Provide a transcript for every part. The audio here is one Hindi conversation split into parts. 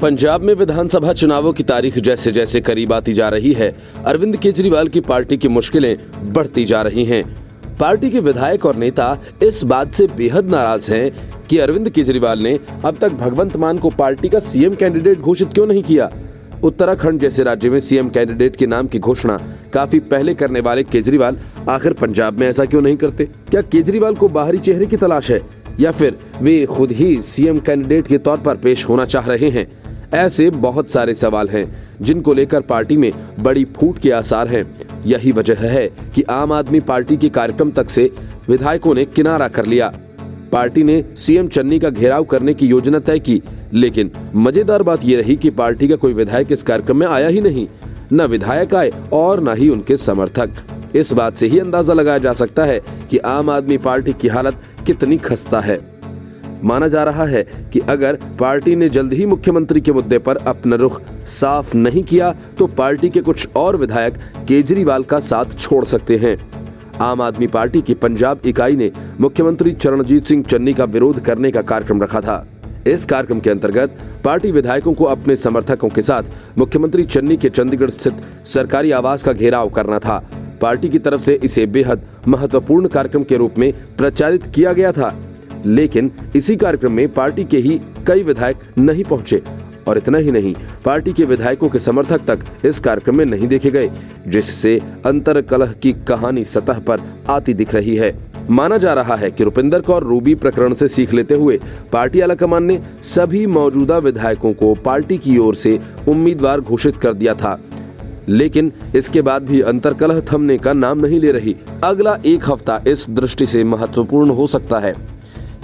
पंजाब में विधानसभा चुनावों की तारीख जैसे जैसे करीब आती जा रही है, अरविंद केजरीवाल की पार्टी की मुश्किलें बढ़ती जा रही हैं। पार्टी के विधायक और नेता इस बात से बेहद नाराज हैं कि अरविंद केजरीवाल ने अब तक भगवंत मान को पार्टी का सीएम कैंडिडेट घोषित क्यों नहीं किया। उत्तराखंड जैसे राज्य में सीएम कैंडिडेट के नाम की घोषणा काफी पहले करने वाले केजरीवाल आखिर पंजाब में ऐसा क्यों नहीं करते? क्या केजरीवाल को बाहरी चेहरे की तलाश है या फिर वे खुद ही सीएम कैंडिडेट के तौर पर पेश होना चाह रहे हैं? ऐसे बहुत सारे सवाल हैं जिनको लेकर पार्टी में बड़ी फूट के आसार हैं। यही वजह है कि आम आदमी पार्टी के कार्यक्रम तक से विधायकों ने किनारा कर लिया। पार्टी ने सीएम चन्नी का घेराव करने की योजना तय की, लेकिन मजेदार बात यह रही कि पार्टी का कोई विधायक इस कार्यक्रम में आया ही नहीं। न विधायक आए और न ही उनके समर्थक। इस बात से ही अंदाजा लगाया जा सकता है कि आम आदमी पार्टी की हालत कितनी खस्ता है। माना जा रहा है कि अगर पार्टी ने जल्द ही मुख्यमंत्री के मुद्दे पर अपना रुख साफ नहीं किया तो पार्टी के कुछ और विधायक केजरीवाल का साथ छोड़ सकते हैं। आम आदमी पार्टी की पंजाब इकाई ने मुख्यमंत्री चरणजीत सिंह चन्नी का विरोध करने का कार्यक्रम रखा था। इस कार्यक्रम के अंतर्गत पार्टी विधायकों को अपने समर्थकों के साथ मुख्यमंत्री चन्नी के चंडीगढ़ स्थित सरकारी आवास का घेराव करना था। पार्टी की तरफ से इसे बेहद महत्वपूर्ण कार्यक्रम के रूप में प्रचारित किया गया था, लेकिन इसी कार्यक्रम में पार्टी के ही कई विधायक नहीं पहुंचे और इतना ही नहीं, पार्टी के विधायकों के समर्थक तक इस कार्यक्रम में नहीं देखे गए, जिससे अंतर कलह की कहानी सतह पर आती दिख रही है। माना जा रहा है कि रुपिंदर कौर रूबी प्रकरण से सीख लेते हुए पार्टी आलाकमान ने सभी मौजूदा विधायकों को पार्टी की ओर से उम्मीदवार घोषित कर दिया था, लेकिन इसके बाद भी अंतर कलह थमने का नाम नहीं ले रही। अगला एक हफ्ता इस दृष्टि से महत्वपूर्ण हो सकता है।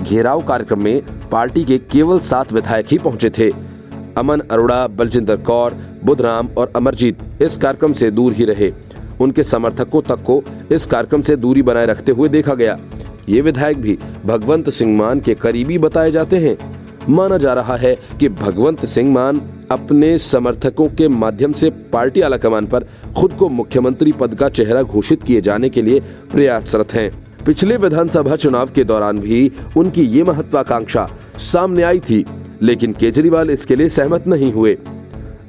घेराव कार्यक्रम में पार्टी के केवल 7 विधायक ही पहुंचे थे। अमन अरोड़ा, बलजिंदर कौर, बुधराम और अमरजीत इस कार्यक्रम से दूर ही रहे। उनके समर्थकों तक को इस कार्यक्रम से दूरी बनाए रखते हुए देखा गया। ये विधायक भी भगवंत सिंह मान के करीबी बताए जाते हैं। माना जा रहा है कि भगवंत सिंह मान अपने समर्थकों के माध्यम से पार्टी आलाकमान पर खुद को मुख्यमंत्री पद का चेहरा घोषित किए जाने के लिए प्रयासरत हैं। पिछले विधानसभा चुनाव के दौरान भी उनकी ये महत्वाकांक्षा सामने आई थी, लेकिन केजरीवाल इसके लिए सहमत नहीं हुए।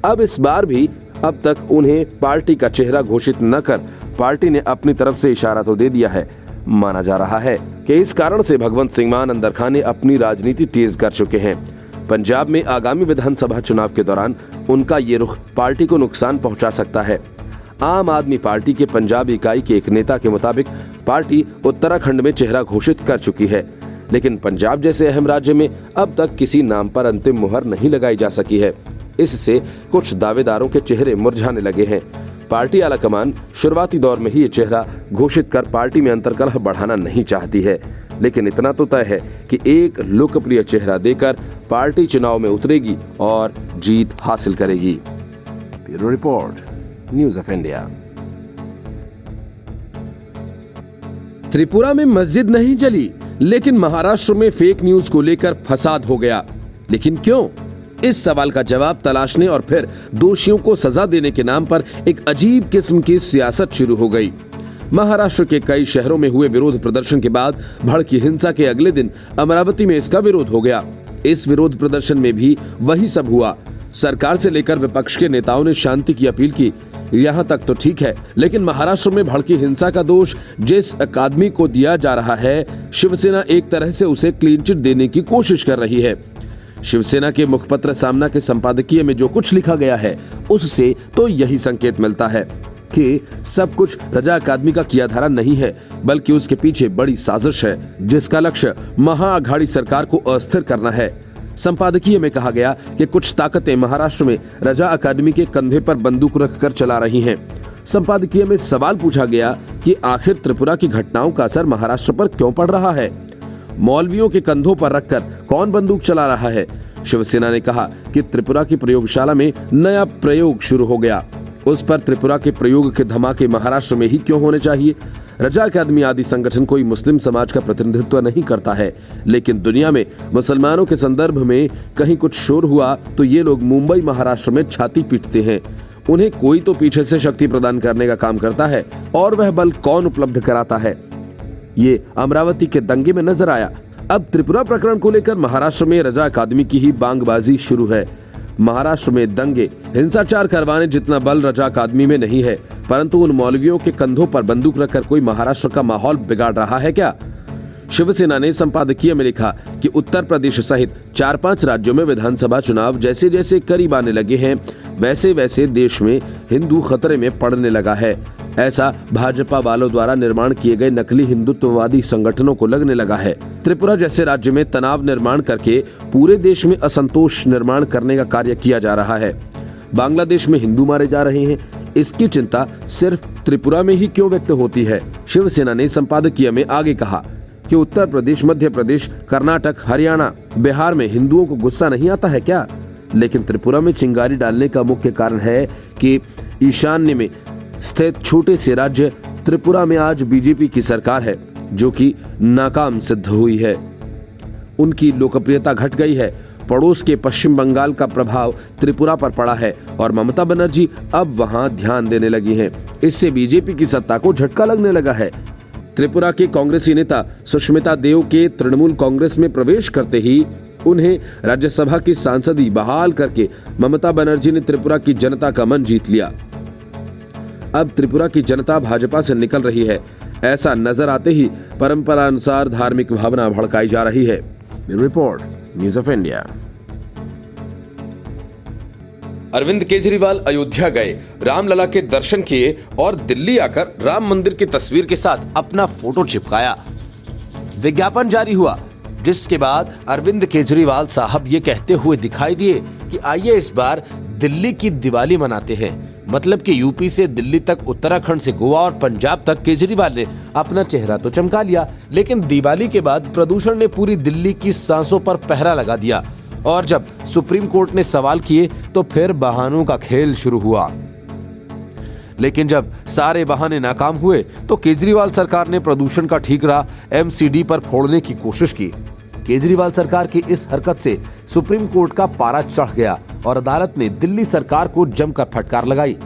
अब इस बार भी अब तक उन्हें पार्टी का चेहरा घोषित न कर पार्टी ने अपनी तरफ से इशारा तो दे दिया है। माना जा रहा है कि इस कारण से भगवंत सिंह मान अंदर खाने अपनी राजनीति तेज कर चुके हैं। पंजाब में आगामी विधानसभा चुनाव के दौरान उनका ये रुख पार्टी को नुकसान पहुंचा सकता है। आम आदमी पार्टी के पंजाब इकाई के एक नेता के मुताबिक पार्टी उत्तराखंड में चेहरा घोषित कर चुकी है, लेकिन पंजाब जैसे अहम राज्य में अब तक किसी नाम पर अंतिम मुहर नहीं लगाई जा सकी है। इससे कुछ दावेदारों के चेहरे मुरझाने लगे हैं। पार्टी आलाकमान शुरुआती दौर में ही ये चेहरा घोषित कर पार्टी में अंतर्कलह बढ़ाना नहीं चाहती है, लेकिन इतना तो तय है कि एक लोकप्रिय चेहरा देकर पार्टी चुनाव में उतरेगी और जीत हासिल करेगी। Bureau report, news of India. Tripura में मस्जिद नहीं जली, लेकिन महाराष्ट्र में फेक न्यूज को लेकर फसाद हो गया। लेकिन क्यों? इस सवाल का जवाब तलाशने और फिर दोषियों को सजा देने के नाम पर एक अजीब किस्म की सियासत शुरू हो गई। महाराष्ट्र के कई शहरों में हुए विरोध प्रदर्शन के बाद भड़की हिंसा के अगले दिन अमरावती में इसका विरोध हो गया। इस विरोध प्रदर्शन में भी वही सब हुआ। सरकार से लेकर विपक्ष के नेताओं ने शांति की अपील की, यहाँ तक तो ठीक है, लेकिन महाराष्ट्र में भड़की हिंसा का दोष जिस अकादमी को दिया जा रहा है, शिवसेना एक तरह से उसे क्लीन चिट देने की कोशिश कर रही है। शिवसेना के मुखपत्र सामना के संपादकीय में जो कुछ लिखा गया है, उससे तो यही संकेत मिलता है कि सब कुछ रजा अकादमी का किया धारा नहीं है, बल्कि उसके पीछे बड़ी साजिश है जिसका लक्ष्य महाअघाड़ी सरकार को अस्थिर करना है। संपादकीय में कहा गया कि कुछ ताकतें महाराष्ट्र में रजा अकादमी के कंधे पर बंदूक रखकर चला रही हैं। संपादकीय में सवाल पूछा गया कि आखिर त्रिपुरा की घटनाओं का असर महाराष्ट्र पर क्यों पड़ रहा है? मौलवियों के कंधों पर रखकर कौन बंदूक चला रहा है? शिवसेना ने कहा कि त्रिपुरा की प्रयोगशाला में नया प्रयोग शुरू हो गया, उस पर त्रिपुरा के प्रयोग के धमाके महाराष्ट्र में ही क्यों होने चाहिए? रजा अकादमी आदि संगठन कोई मुस्लिम समाज का प्रतिनिधित्व नहीं करता है, लेकिन दुनिया में मुसलमानों के संदर्भ में कहीं कुछ शोर हुआ तो ये लोग मुंबई महाराष्ट्र में छाती पीटते हैं। उन्हें कोई तो पीछे से शक्ति प्रदान करने का काम करता है, और वह बल कौन उपलब्ध कराता है? ये अमरावती के दंगे में नजर आया। अब त्रिपुरा प्रकरण को लेकर महाराष्ट्र में रजा अकादमी की ही बांगबाजी शुरू है। महाराष्ट्र में दंगे हिंसाचार करवाने जितना बल रजाक आदमी में नहीं है, परंतु उन मौलवियों के कंधों पर बंदूक रखकर कोई महाराष्ट्र का माहौल बिगाड़ रहा है क्या? शिवसेना ने संपादकीय में लिखा कि उत्तर प्रदेश सहित 4-5 राज्यों में विधानसभा चुनाव जैसे जैसे करीब आने लगे हैं, वैसे वैसे देश में हिंदू खतरे में पड़ने लगा है। ऐसा भाजपा वालों द्वारा निर्माण किए गए नकली हिंदुत्ववादी संगठनों को लगने लगा है। त्रिपुरा जैसे राज्य में तनाव निर्माण करके पूरे देश में असंतोष निर्माण करने का कार्य किया जा रहा है। बांग्लादेश में हिंदू मारे जा रहे हैं, इसकी चिंता सिर्फ त्रिपुरा में ही क्यों व्यक्त होती है? शिवसेना ने संपादकीय में आगे कहा कि उत्तर प्रदेश, मध्य प्रदेश, कर्नाटक, हरियाणा, बिहार में हिंदुओं को गुस्सा नहीं आता है क्या? लेकिन त्रिपुरा में चिंगारी डालने का मुख्य कारण है कि ईशान्य में स्थित छोटे से राज्य त्रिपुरा में आज बीजेपी की सरकार है, जो कि नाकाम सिद्ध हुई है। उनकी लोकप्रियता घट गई है। पड़ोस के पश्चिम बंगाल का प्रभाव त्रिपुरा पर पड़ा है और ममता बनर्जी अब वहां ध्यान देने लगी हैं। इससे बीजेपी की सत्ता को झटका लगने लगा है। त्रिपुरा के कांग्रेसी नेता सुष्मिता देव के तृणमूल कांग्रेस में प्रवेश करते ही उन्हें राज्यसभा की सांसदी बहाल करके ममता बनर्जी ने त्रिपुरा की जनता का मन जीत लिया। अब त्रिपुरा की जनता भाजपा से निकल रही है। ऐसा नजर आते ही परंपरा अनुसार धार्मिक भावना भड़काई जा रही है। Report, news of India. Arvind Kejriwal Ayodhya गए, रामलला के दर्शन किए और दिल्ली आकर राम मंदिर की तस्वीर के साथ अपना फोटो चिपकाया। विज्ञापन जारी हुआ, जिसके बाद अरविंद केजरीवाल साहब ये कहते हुए दिखाई दिए कि आइए इस बार दिल्ली की दिवाली मनाते हैं। मतलब कि यूपी से दिल्ली तक, उत्तराखंड से गोवा और पंजाब तक केजरीवाल ने अपना चेहरा तो चमका लिया, लेकिन दिवाली के बाद प्रदूषण ने पूरी दिल्ली की सांसों पर पहरा लगा दिया। और जब सुप्रीम कोर्ट ने सवाल किए तो फिर बहानों का खेल शुरू हुआ। लेकिन जब सारे बहाने नाकाम हुए तो केजरीवाल सरकार ने प्रदूषण का ठीकरा एमसीडी पर फोड़ने की कोशिश की। केजरीवाल सरकार की इस हरकत से सुप्रीम कोर्ट का पारा चढ़ गया और अदालत ने दिल्ली सरकार को जमकर फटकार लगाई।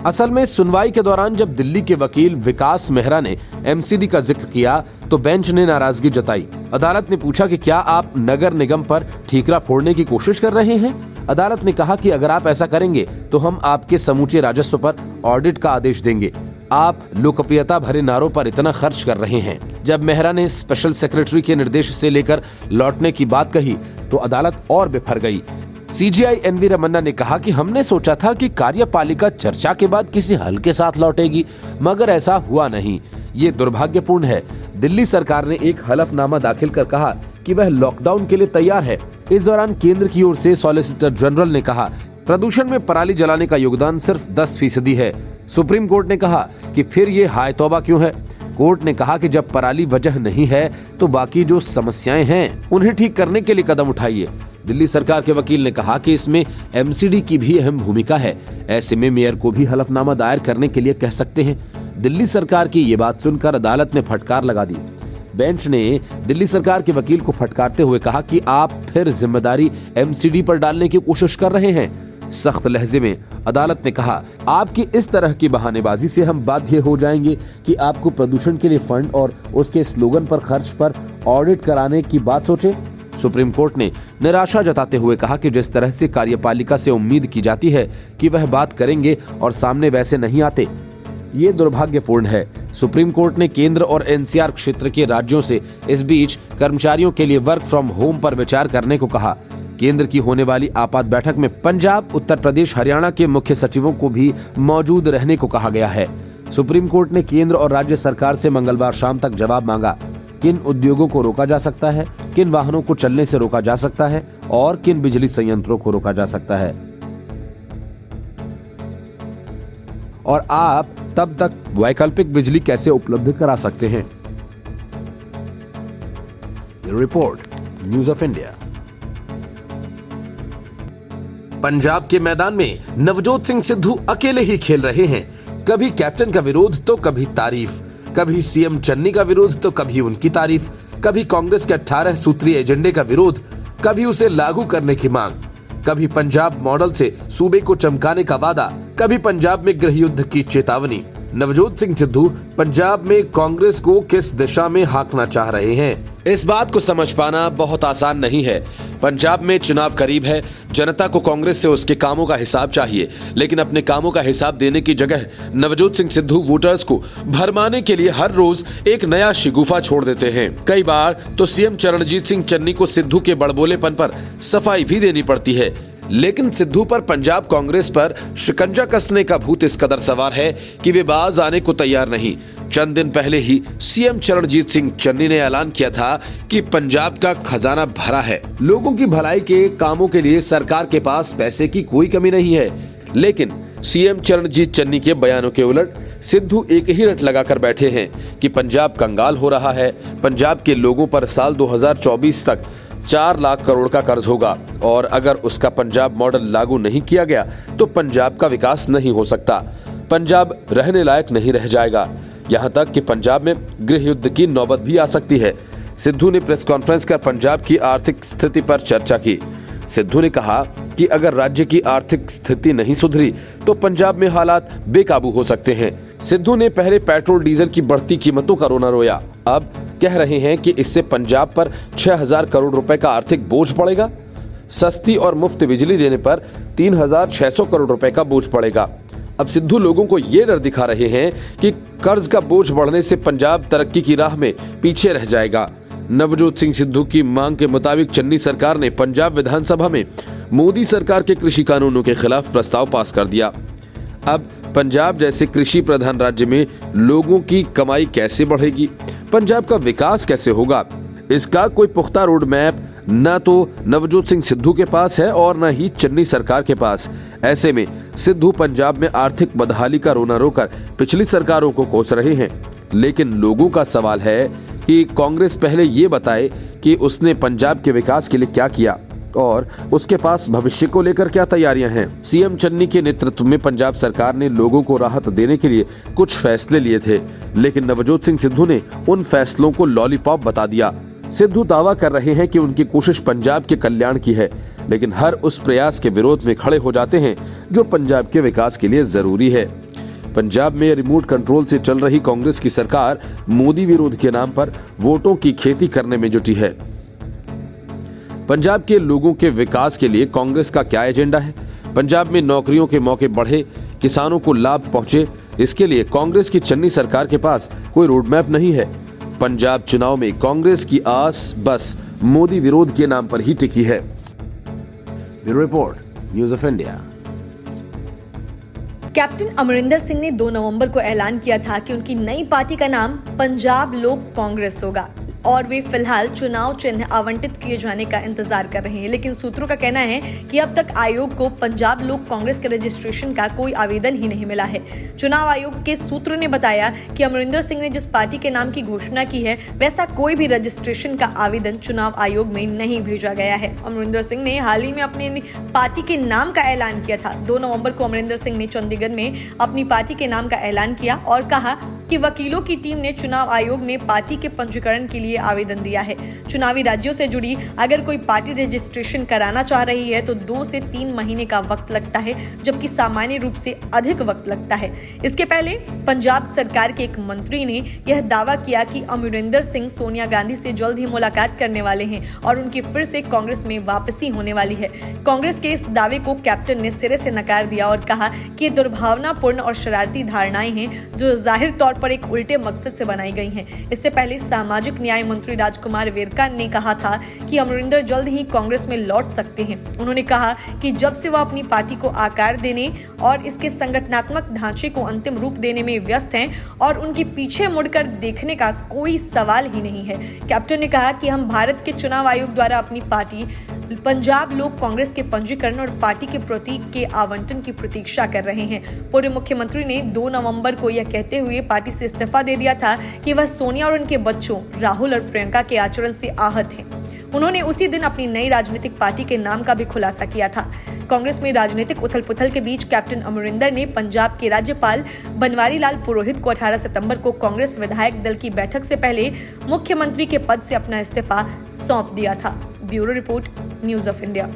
असल में सुनवाई के दौरान जब दिल्ली के वकील विकास मेहरा ने एमसीडी का जिक्र किया तो बेंच ने नाराजगी जताई। अदालत ने पूछा कि क्या आप नगर निगम पर ठीकरा फोड़ने की कोशिश कर रहे हैं? अदालत ने कहा कि अगर आप ऐसा करेंगे तो हम आपके समूचे राजस्व पर ऑडिट का आदेश देंगे। आप लोकप्रियता भरे नारों पर इतना खर्च कर रहे हैं। जब मेहरा ने स्पेशल सेक्रेटरी के निर्देश से लेकर लौटने की बात कही तो अदालत और बिफर गई। सीजीआई एनवी रमन्ना ने कहा कि हमने सोचा था कि कार्यपालिका चर्चा के बाद किसी हल के साथ लौटेगी, मगर ऐसा हुआ नहीं। ये दुर्भाग्यपूर्ण है। दिल्ली सरकार ने एक हलफनामा दाखिल कर कहा कि वह लॉकडाउन के लिए तैयार है। इस दौरान केंद्र की ओर से सॉलिसिटर जनरल ने कहा प्रदूषण में पराली जलाने का योगदान सिर्फ 10% है। सुप्रीम कोर्ट ने कहा कि फिर ये हाय तौबा क्यों है? कोर्ट ने कहा कि जब पराली वजह नहीं है तो बाकी जो समस्याएं हैं उन्हें ठीक करने के लिए कदम उठाइए। दिल्ली सरकार के वकील ने कहा कि इसमें एमसीडी की भी अहम भूमिका है। ऐसे में मेयर को भी हलफनामा दायर करने के लिए कह सकते हैं। दिल्ली सरकार की ये बात सुनकर अदालत ने फटकार लगा दी। बेंच ने दिल्ली सरकार के वकील को फटकारते हुए कहा कि आप फिर जिम्मेदारी एमसीडी पर डालने की कोशिश कर रहे हैं। सख्त लहजे में अदालत ने कहा आपकी इस तरह की बहानेबाजी से हम बाध्य हो जाएंगे कि आपको प्रदूषण के लिए फंड और उसके स्लोगन पर खर्च पर ऑडिट कराने की बात सोचे। सुप्रीम कोर्ट ने निराशा जताते हुए कहा कि जिस तरह से कार्यपालिका से उम्मीद की जाती है कि वह बात करेंगे और सामने वैसे नहीं आते, ये दुर्भाग्यपूर्ण है। सुप्रीम कोर्ट ने केंद्र और एनसीआर क्षेत्र के राज्यों से इस बीच कर्मचारियों के लिए वर्क फ्रॉम होम पर विचार करने को कहा। केंद्र की होने वाली आपात बैठक में पंजाब, उत्तर प्रदेश, हरियाणा के मुख्य सचिवों को भी मौजूद रहने को कहा गया है। सुप्रीम कोर्ट ने केंद्र और राज्य सरकार से मंगलवार शाम तक जवाब मांगा। किन उद्योगों को रोका जा सकता है, किन वाहनों को चलने से रोका जा सकता है और किन बिजली संयंत्रों को रोका जा सकता है, और आप तब तक वैकल्पिक बिजली कैसे उपलब्ध करा सकते हैं। Report, news of India. Punjab के मैदान में नवजोत सिंह सिद्धू अकेले ही खेल रहे हैं। कभी कैप्टन का विरोध तो कभी तारीफ, कभी सीएम चन्नी का विरोध तो कभी उनकी तारीफ, कभी कांग्रेस के 18 सूत्रीय एजेंडे का विरोध, कभी उसे लागू करने की मांग, कभी पंजाब मॉडल से सूबे को चमकाने का वादा, कभी पंजाब में गृह युद्ध की चेतावनी। नवजोत सिंह सिद्धू पंजाब में कांग्रेस को किस दिशा में हाँकना चाह रहे हैं, इस बात को समझ पाना बहुत आसान नहीं है। पंजाब में चुनाव करीब है, जनता को कांग्रेस से उसके कामों का हिसाब चाहिए, लेकिन अपने कामों का हिसाब देने की जगह नवजोत सिंह सिद्धू वोटर्स को भरमाने के लिए हर रोज एक नया शिगुफा छोड़ देते हैं। कई बार तो सीएम चरणजीत सिंह चन्नी को सिद्धू के बड़बोलेपन पर सफाई भी देनी पड़ती है, लेकिन सिद्धू पर पंजाब कांग्रेस पर शिकंजा कसने का भूत इस कदर सवार है कि वे बाज आने को तैयार नहीं। चंद दिन पहले ही सीएम चरणजीत सिंह चन्नी ने ऐलान किया था कि पंजाब का खजाना भरा है, लोगों की भलाई के कामों के लिए सरकार के पास पैसे की कोई कमी नहीं है। लेकिन सीएम चरणजीत चन्नी के बयानों के उलट सिद्धू एक ही रट लगाकर बैठे हैं कि पंजाब कंगाल हो रहा है, पंजाब के लोगों पर साल 2024 तक 4 लाख करोड़ का कर्ज होगा और अगर उसका पंजाब मॉडल लागू नहीं किया गया तो पंजाब का विकास नहीं हो सकता, पंजाब रहने लायक नहीं रह जाएगा। यहाँ तक कि पंजाब में गृह युद्ध की नौबत भी आ सकती है। सिद्धू ने प्रेस कॉन्फ्रेंस कर पंजाब की आर्थिक स्थिति पर चर्चा की। सिद्धू ने कहा कि अगर राज्य की आर्थिक स्थिति नहीं सुधरी तो पंजाब में हालात बेकाबू हो सकते हैं। सिद्धू ने पहले पेट्रोल डीजल की बढ़ती कीमतों का रोना रोया, अब कह रहे हैं कि इससे पंजाब पर 6000 करोड़ रुपए का आर्थिक बोझ पड़ेगा। सस्ती और मुफ्त बिजली देने पर 3600 करोड़ रुपए का बोझ पड़ेगा। अब सिद्धू लोगों को ये डर दिखा रहे हैं कि कर्ज का बोझ बढ़ने से पंजाब तरक्की की राह में पीछे रह जाएगा। नवजोत सिंह सिद्धू की मांग के मुताबिक चन्नी सरकार ने पंजाब विधानसभा में मोदी सरकार के कृषि कानूनों के खिलाफ प्रस्ताव पास कर दिया। अब पंजाब जैसे कृषि प्रधान राज्य में लोगों की कमाई कैसे बढ़ेगी, पंजाब का विकास कैसे होगा, इसका कोई पुख्ता रोड मैप न तो नवजोत सिंह सिद्धू के पास है और न ही चन्नी सरकार के पास। ऐसे में सिद्धू पंजाब में आर्थिक बदहाली का रोना रोकर पिछली सरकारों को कोस रहे हैं। लेकिन लोगों का सवाल है कि कांग्रेस पहले ये बताए कि उसने पंजाब के विकास के लिए क्या किया और उसके पास भविष्य को लेकर क्या तैयारियां हैं। सीएम चन्नी के नेतृत्व में पंजाब सरकार ने लोगों को राहत देने के लिए कुछ फैसले लिए थे, लेकिन नवजोत सिंह सिद्धू ने उन फैसलों को लॉलीपॉप बता दिया। सिद्धू दावा कर रहे हैं कि उनकी कोशिश पंजाब के कल्याण की है, लेकिन हर उस प्रयास के विरोध में खड़े हो जाते हैं जो पंजाब के विकास के लिए जरूरी है। पंजाब में रिमोट कंट्रोल से चल रही कांग्रेस की सरकार मोदी विरोध के नाम पर वोटों की खेती करने में जुटी है। पंजाब के लोगों के विकास के लिए कांग्रेस का क्या एजेंडा है? पंजाब में नौकरियों के मौके बढ़े, किसानों को लाभ पहुंचे, इसके लिए कांग्रेस की चन्नी सरकार के पास कोई रोड मैप नहीं है। पंजाब चुनाव में कांग्रेस की आस बस मोदी विरोध के नाम पर ही टिकी है। Bureau report, news of India. Captain Amarinder Singh ने 2 नवंबर को ऐलान किया था कि उनकी नई पार्टी का नाम पंजाब लोक कांग्रेस होगा और वे फिलहाल चुनाव चिन्ह आवंटित किए जाने का इंतजार कर रहे हैं। लेकिन सूत्रों का कहना है कि अब तक आयोग को पंजाब लोक कांग्रेस के रजिस्ट्रेशन का कोई आवेदन ही नहीं मिला है। चुनाव आयोग के सूत्रों ने बताया कि अमरिंदर सिंह ने जिस पार्टी के नाम की घोषणा की है वैसा कोई भी रजिस्ट्रेशन का आवेदन चुनाव आयोग में नहीं भेजा गया है। अमरिंदर सिंह ने हाल ही में अपने पार्टी के नाम का ऐलान किया था। 2 नवंबर को अमरिंदर सिंह ने चंडीगढ़ में अपनी पार्टी के नाम का ऐलान किया और कहा कि वकीलों की टीम ने चुनाव आयोग में पार्टी के पंजीकरण के लिए आवेदन दिया है। चुनावी राज्यों से जुड़ी अगर कोई पार्टी रजिस्ट्रेशन कराना चाह रही है तो 2 से 3 महीने का वक्त लगता है, जबकि सामान्य रूप से अधिक वक्त लगता है। इसके पहले पंजाब सरकार के एक मंत्री ने यह दावा किया कि अमरिंदर सिंह सोनिया गांधी से जल्द ही मुलाकात करने वाले हैं और उनकी फिर से कांग्रेस में वापसी होने वाली है। कांग्रेस के इस दावे को कैप्टन ने सिरे से नकार दिया और कहा कि ये दुर्भावनापूर्ण और शरारती धारणाएं हैं जो जाहिर तौर पर एक उल्टे मकसद से बनाई गई हैं। इससे पहले सामाजिक न्याय मंत्री राजकुमार वेरका ने कहा था कि अमरिंदर जल्द ही कांग्रेस में लौट सकते हैं। उन्होंने कहा कि जब से वह अपनी पार्टी को आकार देने और इसके संगठनात्मक ढांचे को अंतिम रूप देने में व्यस्त हैं और उनके पीछे मुड़कर देखने का कोई सवाल ही नहीं है। कैप्टन ने कहा कि हम भारत के चुनाव आयोग द्वारा अपनी पार्टी पंजाब लोक कांग्रेस के पंजीकरण और पार्टी के प्रतीक के आवंटन की प्रतीक्षा कर रहे हैं। पूर्व मुख्यमंत्री ने 2 नवंबर को यह कहते हुए पार्टी से इस्तीफा दे दिया था कि वह सोनिया और उनके बच्चों राहुल और प्रियंका के आचरण से आहत हैं। उन्होंने उसी दिन अपनी नई राजनीतिक पार्टी के नाम का भी खुलासा किया था। कांग्रेस में राजनीतिक उथल-पुथल के बीच कैप्टन अमरिंदर ने पंजाब के राज्यपाल बनवारी लाल पुरोहित को 18 सितंबर को कांग्रेस विधायक दल की बैठक से पहले मुख्यमंत्री के पद से अपना इस्तीफा सौंप दिया था। Bureau report, news of India.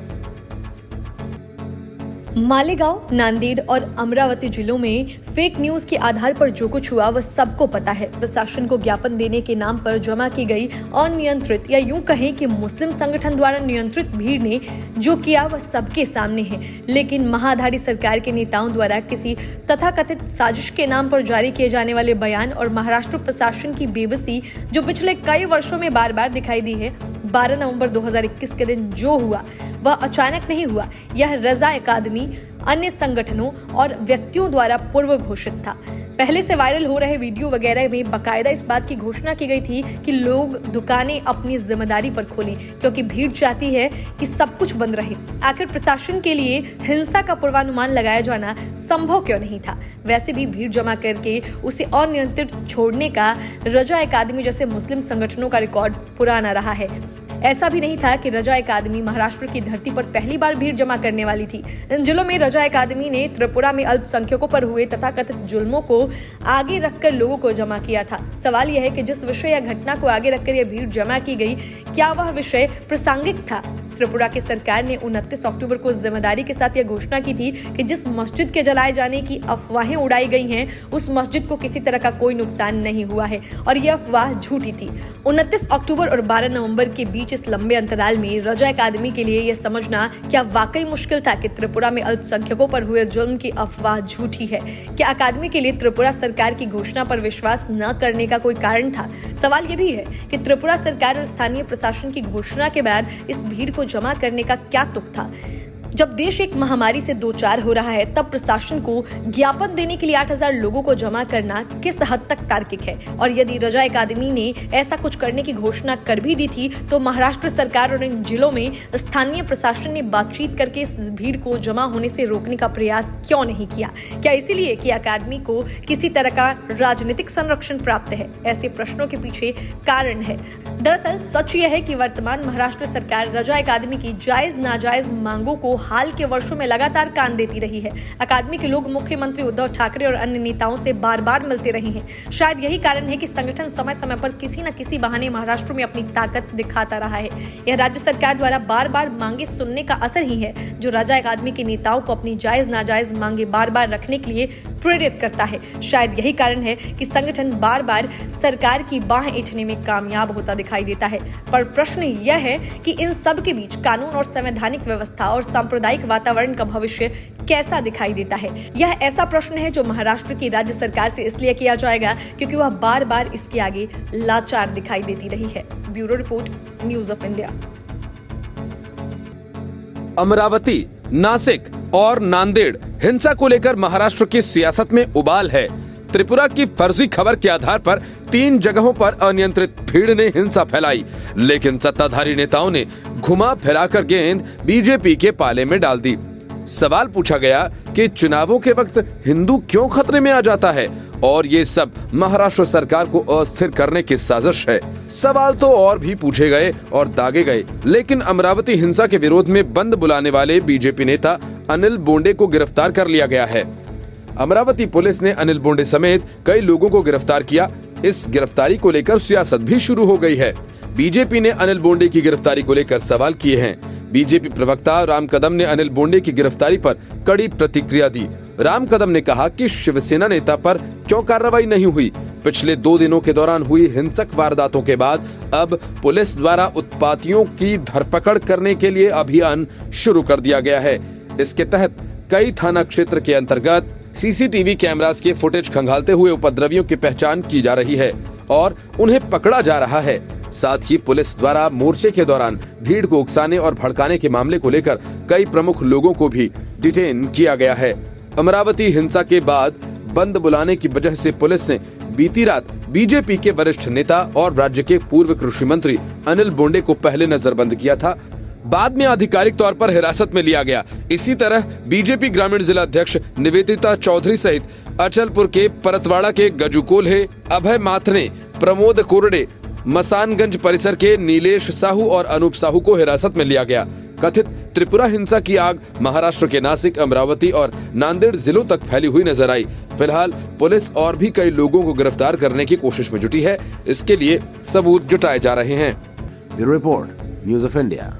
Malegaon, Nanded और अमरावती जिलों में फेक न्यूज के आधार पर जो कुछ हुआ वह सबको पता है। प्रशासन को ज्ञापन देने के नाम पर जमा की गई अनियंत्रित या यूं कहें कि मुस्लिम संगठन द्वारा नियंत्रित भीड़ ने जो किया वह सबके सामने है। लेकिन महाधारी सरकार के नेताओं द्वारा किसी तथाकथित साजिश के नाम पर जारी किए जाने वाले बयान और महाराष्ट्र प्रशासन की बेबसी जो पिछले कई वर्षों में बार बार दिखाई दी है, 12 नवंबर 2021 के दिन जो हुआ वह अचानक नहीं हुआ। यह रजा अकादमी, अन्य संगठनों और व्यक्तियों द्वारा पूर्व घोषित था। पहले से वायरल हो रहे वीडियो वगैरह में बकायदा इस बात की घोषणा की गई थी कि लोग दुकानें अपनी जिम्मेदारी पर खोलें क्योंकि भीड़ चाहती है कि सब कुछ बंद रहे। आखिर प्रशासन के लिए हिंसा का पूर्वानुमान लगाया जाना संभव क्यों नहीं था? वैसे भी भीड़ जमा करके उसे अनियंत्रित छोड़ने का रजा अकादमी जैसे मुस्लिम संगठनों का रिकॉर्ड पुराना रहा है। ऐसा भी नहीं था कि रजा अकादमी महाराष्ट्र की धरती पर पहली बार भीड़ जमा करने वाली थी। इन जिलों में रजा अकादमी ने त्रिपुरा में अल्पसंख्यकों पर हुए तथाकथित जुल्मों को आगे रखकर लोगों को जमा किया था। सवाल यह है कि जिस विषय या घटना को आगे रखकर यह भीड़ जमा की गई, क्या वह विषय प्रासंगिक था? त्रिपुरा की सरकार ने 29 अक्टूबर को जिम्मेदारी के साथ यह घोषणा की थी कि जिस मस्जिद के जलाए जाने की अफवाहें उड़ाई गई हैं, उस मस्जिद को किसी तरह का कोई नुकसान नहीं हुआ है और यह अफवाह झूठी थी। 29 अक्टूबर और 12 नवंबर के बीच इस लंबे अंतराल में रजा अकादमी के लिए यह समझना क्या वाकई मुश्किल था कि त्रिपुरा में अल्पसंख्यकों पर हुए जुल्म की अफवाह झूठी है? क्या अकादमी के लिए त्रिपुरा सरकार की घोषणा पर विश्वास न करने का कोई कारण था? सवाल यह भी है कि त्रिपुरा सरकार और स्थानीय प्रशासन की घोषणा के बाद इस भीड़ को जमा करने का क्या तुक था? जब देश एक महामारी से दो चार हो रहा है, तब प्रशासन को ज्ञापन देने के लिए 8000 लोगों को जमा करना किस हद तक तार्किक है? और यदि रजा अकादमी ने ऐसा कुछ करने की घोषणा कर भी दी थी, तो महाराष्ट्र सरकार और इन जिलों में स्थानीय प्रशासन ने बातचीत करके इस भीड़ को जमा होने से रोकने का प्रयास क्यों नहीं किया? क्या इसीलिए कि अकादमी को किसी तरह का राजनीतिक संरक्षण प्राप्त है? ऐसे प्रश्नों के पीछे कारण है। दरअसल सच यह है कि वर्तमान महाराष्ट्र सरकार रजा अकादमी की जायज नाजायज मांगों को हाल के वर्षों में लगातार कान देती रही है। अकादमी के लोग मुख्यमंत्री उद्धव ठाकरे और अन्य नेताओं से बार बार मिलते रहे हैं। शायद यही कारण है कि संगठन समय समय पर किसी न किसी बहाने महाराष्ट्र में अपनी ताकत दिखाता रहा है। यह राज्य सरकार द्वारा बार बार मांगे सुनने का असर ही है जो रजा अकादमी के नेताओं को अपनी जायज नाजायज मांगे बार बार रखने के लिए प्रेरित करता है। शायद यही कारण है कि संगठन बार बार सरकार की बाह ऐंठने में कामयाब होता दिखाई देता है। पर प्रश्न यह है कि इन सब के बीच कानून और संवैधानिक व्यवस्था और सांप्रदायिक वातावरण का भविष्य कैसा दिखाई देता है? यह ऐसा प्रश्न है जो महाराष्ट्र की राज्य सरकार से इसलिए किया जाएगा क्योंकि वह बार बार इसके आगे लाचार दिखाई देती रही है। Bureau report, news of India. Amravati, Nashik और नांदेड़ हिंसा को लेकर महाराष्ट्र की सियासत में उबाल है। त्रिपुरा की फर्जी खबर के आधार पर 3 जगहों पर अनियंत्रित भीड़ ने हिंसा फैलाई, लेकिन सत्ताधारी नेताओं ने घुमा फिराकर गेंद बीजेपी के पाले में डाल दी। सवाल पूछा गया कि चुनावों के वक्त हिंदू क्यों खतरे में आ जाता है और ये सब महाराष्ट्र सरकार को अस्थिर करने की साजिश है। सवाल तो और भी पूछे गए और दागे गए, लेकिन अमरावती हिंसा के विरोध में बंद बुलाने वाले बीजेपी नेता अनिल बोंडे को गिरफ्तार कर लिया गया है। अमरावती पुलिस ने अनिल बोंडे समेत कई लोगों को गिरफ्तार किया। इस गिरफ्तारी को लेकर सियासत भी शुरू हो गई है। बीजेपी ने अनिल बोंडे की गिरफ्तारी को लेकर सवाल किए हैं। बीजेपी प्रवक्ता राम कदम ने अनिल बोंडे की गिरफ्तारी पर कड़ी प्रतिक्रिया दी। राम कदम ने कहा कि शिवसेना नेता पर क्यों कार्रवाई नहीं हुई? पिछले 2 दिनों के दौरान हुई हिंसक वारदातों के बाद अब पुलिस द्वारा उत्पातियों की धरपकड़ करने के लिए अभियान शुरू कर दिया गया है। इसके तहत कई थाना क्षेत्र के अंतर्गत सीसीटीवी कैमरास के फुटेज खंगालते हुए उपद्रवियों की पहचान की जा रही है और उन्हें पकड़ा जा रहा है। साथ ही पुलिस द्वारा मोर्चे के दौरान भीड़ को उकसाने और भड़काने के मामले को लेकर कई प्रमुख लोगों को भी डिटेन किया गया है। अमरावती हिंसा के बाद बंद बुलाने की वजह से पुलिस ने बीती रात बीजेपी के वरिष्ठ नेता और राज्य के पूर्व कृषि मंत्री अनिल बोंडे को पहले नजरबंद किया था, बाद में आधिकारिक तौर पर हिरासत में लिया गया। इसी तरह बीजेपी ग्रामीण जिला अध्यक्ष निवेदिता चौधरी सहित अचलपुर के परतवाड़ा के गजू कोल्हे, अभय माथने, प्रमोद कोरडे, मसानगंज परिसर के नीलेश साहू और अनूप साहू को हिरासत में लिया गया। कथित त्रिपुरा हिंसा की आग महाराष्ट्र के नासिक, अमरावती और नांदेड़ जिलों तक फैली हुई नजर आई। फिलहाल पुलिस और भी कई लोगों को गिरफ्तार करने की कोशिश में जुटी है। इसके लिए सबूत जुटाए जा रहे हैं। Bureau report, news of India.